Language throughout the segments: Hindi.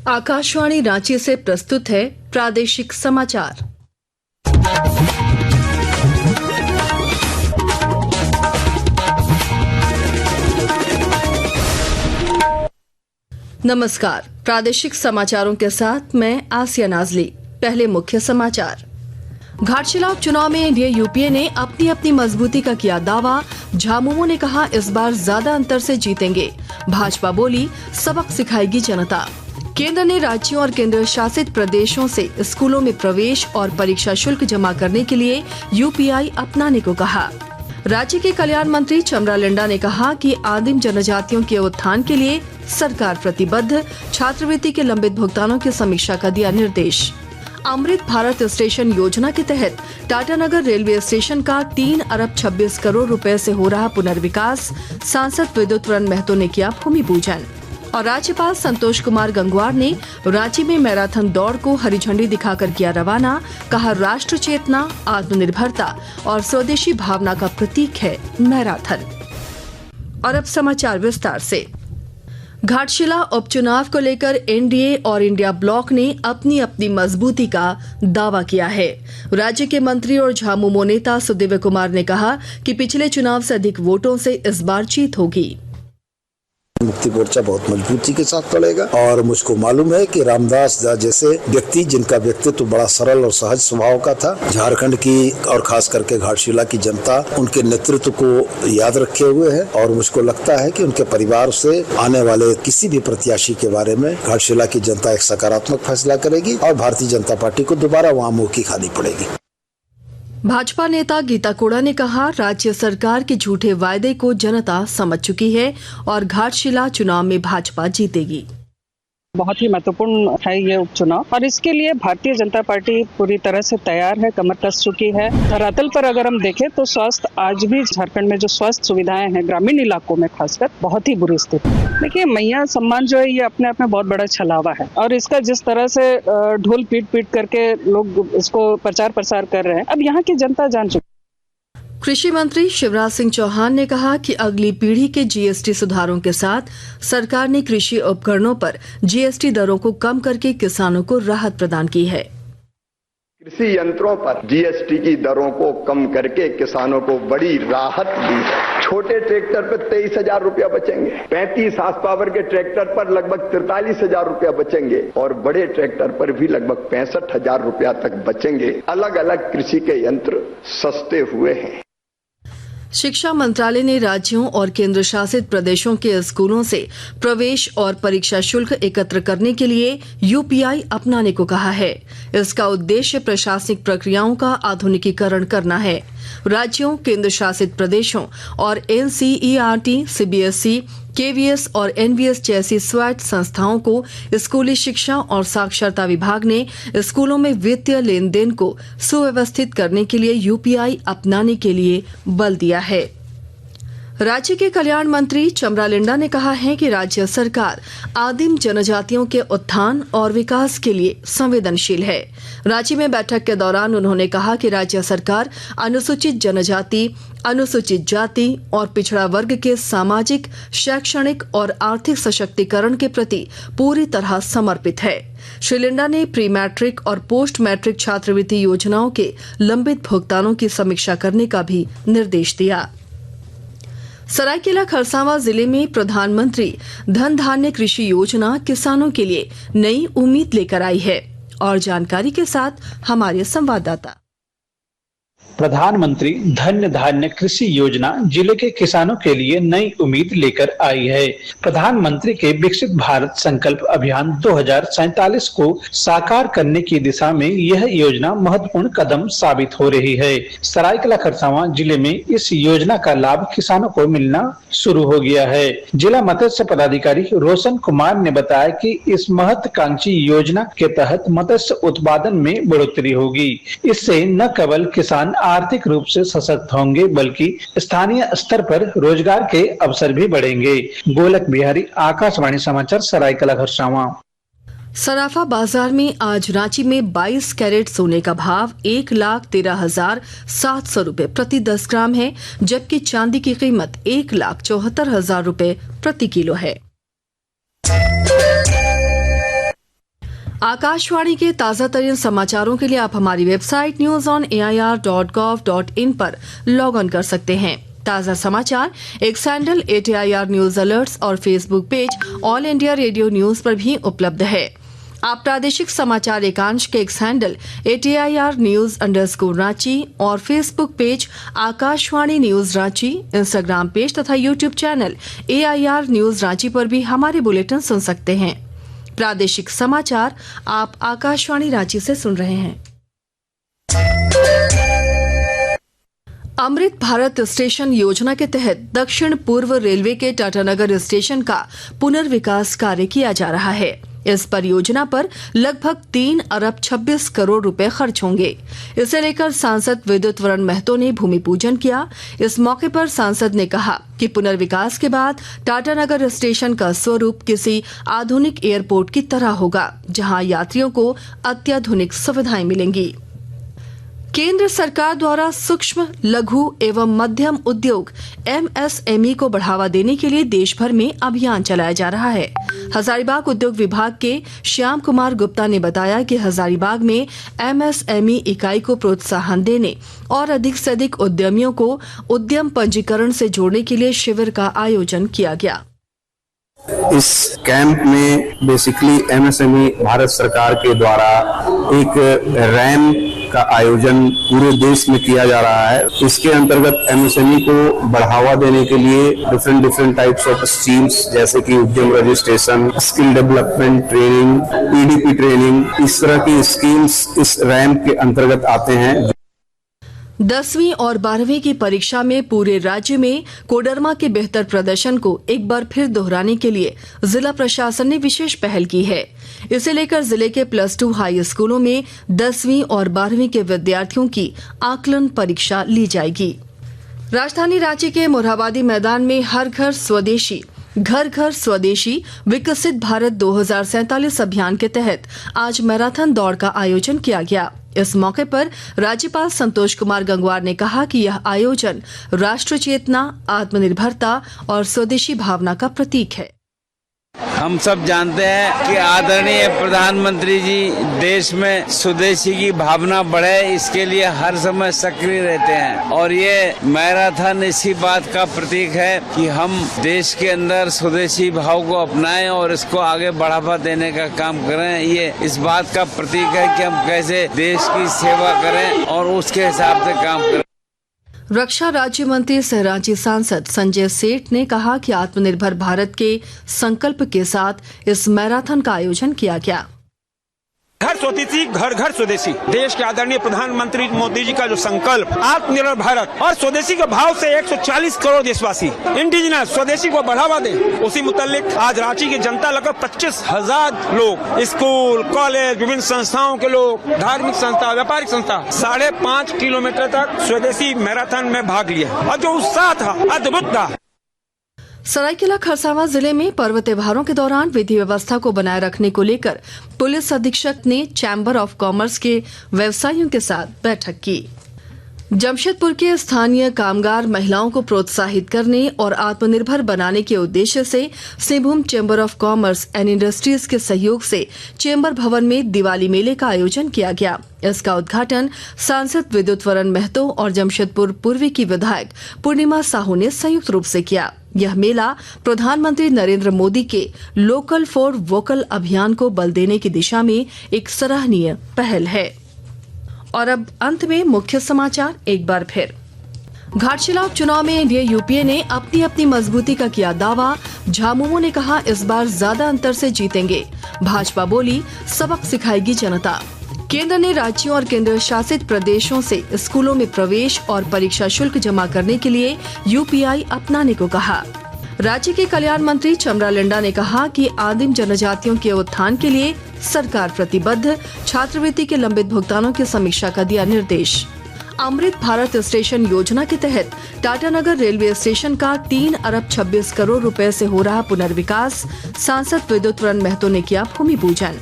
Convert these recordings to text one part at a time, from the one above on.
आकाशवाणी रांची से प्रस्तुत है प्रादेशिक समाचार। नमस्कार, प्रादेशिक समाचारों के साथ मैं आसिया नाजली। पहले मुख्य समाचार। घाटशिला उपचुनाव में एनडीए यूपीए ने अपनी अपनी मजबूती का किया दावा। झामुमो ने कहा इस बार ज्यादा अंतर से जीतेंगे। भाजपा बोली सबक सिखाएगी जनता। केंद्र ने राज्यों और केंद्र शासित प्रदेशों से स्कूलों में प्रवेश और परीक्षा शुल्क जमा करने के लिए यूपीआई अपनाने को कहा। राज्य के कल्याण मंत्री चमरा लिंडा ने कहा कि आदिम जनजातियों के उत्थान के लिए सरकार प्रतिबद्ध। छात्रवृत्ति के लंबित भुगतानों की समीक्षा का दिया निर्देश। अमृत भारत स्टेशन योजना के तहत टाटानगर रेलवे स्टेशन का 3 अरब 26 करोड़ रुपए से हो रहा पुनर्विकास। सांसद विद्युत वरण महतो ने किया भूमि पूजन। और राज्यपाल संतोष कुमार गंगवार ने रांची में मैराथन दौड़ को हरी झंडी दिखाकर किया रवाना। कहा राष्ट्र चेतना, आत्मनिर्भरता और स्वदेशी भावना का प्रतीक है मैराथन। और अब समाचार विस्तार से। घाटशिला उपचुनाव को लेकर एनडीए और इंडिया ब्लॉक ने अपनी अपनी मजबूती का दावा किया है। राज्य के मंत्री और झामुमो नेता सुदिव्य कुमार ने कहा कि पिछले चुनाव से अधिक वोटों से इस बार जीत होगी। मुक्ति मोर्चा बहुत मजबूती के साथ लड़ेगा और मुझको मालूम है कि रामदास जैसे व्यक्ति जिनका व्यक्तित्व बड़ा सरल और सहज स्वभाव का था, झारखंड की और खास करके घाटशिला की जनता उनके नेतृत्व को याद रखे हुए है और मुझको लगता है कि उनके परिवार से आने वाले किसी भी प्रत्याशी के बारे में घाटशिला की जनता एक सकारात्मक फैसला करेगी और भारतीय जनता पार्टी को दोबारा वहाँ मुंह की खानी पड़ेगी। भाजपा नेता गीता कोड़ा ने कहा राज्य सरकार के झूठे वायदे को जनता समझ चुकी है और घाटशिला चुनाव में भाजपा जीतेगी। बहुत ही महत्वपूर्ण है ये उपचुनाव और इसके लिए भारतीय जनता पार्टी पूरी तरह से तैयार है, कमर कस चुकी है। धरातल पर अगर हम देखें तो स्वास्थ्य आज भी झारखंड में जो स्वास्थ्य सुविधाएं हैं ग्रामीण इलाकों में खासकर बहुत ही बुरी स्थिति। देखिए मैया सम्मान जो है ये अपने आप में बहुत बड़ा छलावा है और इसका जिस तरह से ढोल पीट करके लोग इसको प्रचार प्रसार कर रहे हैं, अब यहाँ की जनता जान चुकी। कृषि मंत्री शिवराज सिंह चौहान ने कहा कि अगली पीढ़ी के जीएसटी सुधारों के साथ सरकार ने कृषि उपकरणों पर जीएसटी दरों को कम करके किसानों को राहत प्रदान की है। कृषि यंत्रों पर जीएसटी की दरों को कम करके किसानों को बड़ी राहत दी है। छोटे ट्रैक्टर पर 23,000 रुपया बचेंगे, 35 हार्स पावर के ट्रैक्टर पर लगभग 43,000 रुपया बचेंगे और बड़े ट्रैक्टर पर भी लगभग 65,000 रुपया तक बचेंगे। अलग अलग कृषि के यंत्र सस्ते हुए हैं। शिक्षा मंत्रालय ने राज्यों और केंद्र शासित प्रदेशों के स्कूलों से प्रवेश और परीक्षा शुल्क एकत्र करने के लिए यूपीआई अपनाने को कहा है। इसका उद्देश्य प्रशासनिक प्रक्रियाओं का आधुनिकीकरण करना है। राज्यों, केंद्र शासित प्रदेशों और एनसीईआरटी, सीबीएसई, केवीएस और एनवीएस जैसी स्वायत्त संस्थाओं को स्कूली शिक्षा और साक्षरता विभाग ने स्कूलों में वित्तीय लेन देन को सुव्यवस्थित करने के लिए यूपीआई अपनाने के लिए बल दिया है। राज्य के कल्याण मंत्री चमरा लिंडा ने कहा है कि राज्य सरकार आदिम जनजातियों के उत्थान और विकास के लिए संवेदनशील है। रांची में बैठक के दौरान उन्होंने कहा कि राज्य सरकार अनुसूचित जनजाति, अनुसूचित जाति और पिछड़ा वर्ग के सामाजिक, शैक्षणिक और आर्थिक सशक्तिकरण के प्रति पूरी तरह समर्पित है। श्री लिंडा ने प्री मैट्रिक और पोस्ट मैट्रिक छात्रवृत्ति योजनाओं के लंबित भुगतानों की समीक्षा करने का भी निर्देश दिया। सरायकेला खरसावां जिले में प्रधानमंत्री धन धान्य कृषि योजना किसानों के लिए नई उम्मीद लेकर आई है। और जानकारी के साथ हमारे संवाददाता। प्रधानमंत्री धन धान्य कृषि योजना जिले के किसानों के लिए नई उम्मीद लेकर आई है। प्रधानमंत्री के विकसित भारत संकल्प अभियान 2047 को साकार करने की दिशा में यह योजना महत्वपूर्ण कदम साबित हो रही है। सरायकेला खरसावां जिले में इस योजना का लाभ किसानों को मिलना शुरू हो गया है। जिला मत्स्य पदाधिकारी रोशन कुमार ने बताया कि इस महत्वाकांक्षी योजना के तहत मत्स्य उत्पादन में बढ़ोतरी होगी। इससे न केवल किसान आर्थिक रूप से सशक्त होंगे बल्कि स्थानीय स्तर पर रोजगार के अवसर भी बढ़ेंगे। गोलक बिहारी, आकाशवाणी समाचार, सरायकेला खरसावां। सराफा बाजार में आज रांची में 22 कैरेट सोने का भाव 1,13,700 रुपए प्रति 10 ग्राम है, जबकि चांदी की कीमत 1,74,000 रुपए प्रति किलो है। आकाशवाणी के ताज़ा तरीन समाचारों के लिए आप हमारी वेबसाइट newsonair.gov.in पर लॉग ऑन कर सकते हैं। ताज़ा समाचार X handle @AIR news alerts और Facebook page All India Radio news पर भी उपलब्ध है। आप प्रादेशिक समाचार एकांश के एक्स हैंडल @AIR न्यूज _ और Facebook page Akashvani news Ranchi, Instagram page तथा YouTube channel AIR news Ranchi पर भी हमारे बुलेटिन सुन सकते हैं। प्रादेशिक समाचार आप आकाशवाणी रांची से सुन रहे हैं। अमृत भारत स्टेशन योजना के तहत दक्षिण पूर्व रेलवे के टाटानगर स्टेशन का पुनर्विकास कार्य किया जा रहा है। इस परियोजना पर लगभग 3 अरब 26 करोड़ रुपए खर्च होंगे। इसे लेकर सांसद विद्युत वरण महतो ने भूमि पूजन किया। इस मौके पर सांसद ने कहा कि पुनर्विकास के बाद टाटानगर स्टेशन का स्वरूप किसी आधुनिक एयरपोर्ट की तरह होगा, जहां यात्रियों को अत्याधुनिक सुविधाएं मिलेंगी। केंद्र सरकार द्वारा सूक्ष्म, लघु एवं मध्यम उद्योग MSME को बढ़ावा देने के लिए देश भर में अभियान चलाया जा रहा है। हजारीबाग उद्योग विभाग के श्याम कुमार गुप्ता ने बताया कि हजारीबाग में MSME इकाई को प्रोत्साहन देने और अधिक से अधिक उद्यमियों को उद्यम पंजीकरण से जोड़ने के लिए शिविर का आयोजन किया गया। इस कैंप में बेसिकली MSME भारत सरकार के द्वारा एक रैम का आयोजन पूरे देश में किया जा रहा है। इसके अंतर्गत MSME को बढ़ावा देने के लिए डिफरेंट टाइप्स ऑफ स्कीम्स जैसे कि उद्यम registration, skill development training, PDP training, इस तरह की स्कीम्स इस रैम के अंतर्गत आते हैं। 10वीं और 12वीं की परीक्षा में पूरे राज्य में कोडरमा के बेहतर प्रदर्शन को एक बार फिर दोहराने के लिए जिला प्रशासन ने विशेष पहल की है। इसे लेकर जिले के +2 हाई स्कूलों में 10वीं और 12वीं के विद्यार्थियों की आकलन परीक्षा ली जाएगी। राजधानी रांची के मोरहाबादी मैदान में हर घर स्वदेशी, घर घर स्वदेशी विकसित भारत 2047 अभियान के तहत आज मैराथन दौड़ का आयोजन किया गया। इस मौके पर राज्यपाल संतोष कुमार गंगवार ने कहा कि यह आयोजन राष्ट्र चेतना, आत्मनिर्भरता और स्वदेशी भावना का प्रतीक है। हम सब जानते हैं कि आदरणीय प्रधानमंत्री जी देश में स्वदेशी की भावना बढ़े, इसके लिए हर समय सक्रिय रहते हैं और ये मैराथन इसी बात का प्रतीक है कि हम देश के अंदर स्वदेशी भाव को अपनाएं और इसको आगे बढ़ावा देने का काम करें। ये इस बात का प्रतीक है कि हम कैसे देश की सेवा करें और उसके हिसाब से काम करें। रक्षा राज्य मंत्री सह रांची सांसद संजय सेठ ने कहा कि आत्मनिर्भर भारत के संकल्प के साथ इस मैराथन का आयोजन किया गया। घर स्वदेशी, घर घर स्वदेशी, देश के आदरणीय प्रधानमंत्री मोदी जी का जो संकल्प आत्मनिर्भर भारत और स्वदेशी के भाव से 140 करोड़ देशवासी इंडिजिनस स्वदेशी को बढ़ावा दें, उसी मुतालिक आज रांची की जनता लगभग 25,000 लोग, स्कूल, कॉलेज, विभिन्न संस्थाओं के लोग, धार्मिक संस्था, व्यापारिक संस्था 5.5 किलोमीटर तक स्वदेशी मैराथन में भाग लिया और जो उत्साह था अद्भुत था। सरायकेला खरसावां जिले में पर्व त्योहारों के दौरान विधि व्यवस्था को बनाए रखने को लेकर पुलिस अधीक्षक ने चैम्बर ऑफ कॉमर्स के व्यवसायियों के साथ बैठक की। जमशेदपुर के स्थानीय कामगार महिलाओं को प्रोत्साहित करने और आत्मनिर्भर बनाने के उद्देश्य से Singhbhum chamber of commerce and industries के सहयोग से चैम्बर भवन में दिवाली मेले का आयोजन किया गया। इसका उद्घाटन सांसद विद्युत वरण महतो और जमशेदपुर पूर्वी की विधायक पूर्णिमा साहू ने संयुक्त रूप से किया। यह मेला प्रधानमंत्री नरेंद्र मोदी के लोकल फॉर वोकल अभियान को बल देने की दिशा में एक सराहनीय पहल है। और अब अंत में मुख्य समाचार एक बार फिर। घाटशिला उपचुनाव में एनडीए यूपीए ने अपनी अपनी मजबूती का किया दावा। झामुमो ने कहा इस बार ज्यादा अंतर से जीतेंगे। भाजपा बोली सबक सिखाएगी जनता। केंद्र ने राज्यों और केंद्र शासित प्रदेशों से स्कूलों में प्रवेश और परीक्षा शुल्क जमा करने के लिए यूपीआई अपनाने को कहा। राज्य के कल्याण मंत्री चमरा लिंडा ने कहा कि आदिम जनजातियों के उत्थान के लिए सरकार प्रतिबद्ध। छात्रवृत्ति के लंबित भुगतानों की समीक्षा का दिया निर्देश। अमृत भारत स्टेशन योजना के तहत टाटानगर रेलवे स्टेशन का 3 अरब 26 करोड़ रुपए से हो रहा पुनर्विकास। सांसद विद्युत वरण महतो ने किया भूमि पूजन।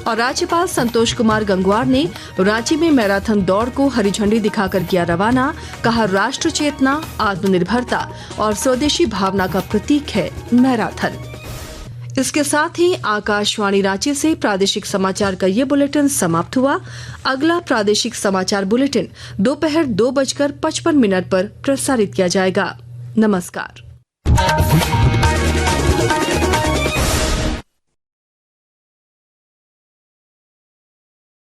और राज्यपाल संतोष कुमार गंगवार ने रांची में मैराथन दौड़ को हरी झंडी दिखाकर किया रवाना। कहा राष्ट्र चेतना, आत्मनिर्भरता और स्वदेशी भावना का प्रतीक है मैराथन। इसके साथ ही आकाशवाणी रांची से प्रादेशिक समाचार का ये बुलेटिन समाप्त हुआ। अगला प्रादेशिक समाचार बुलेटिन दोपहर 2:55 पर प्रसारित किया जाएगा। नमस्कार।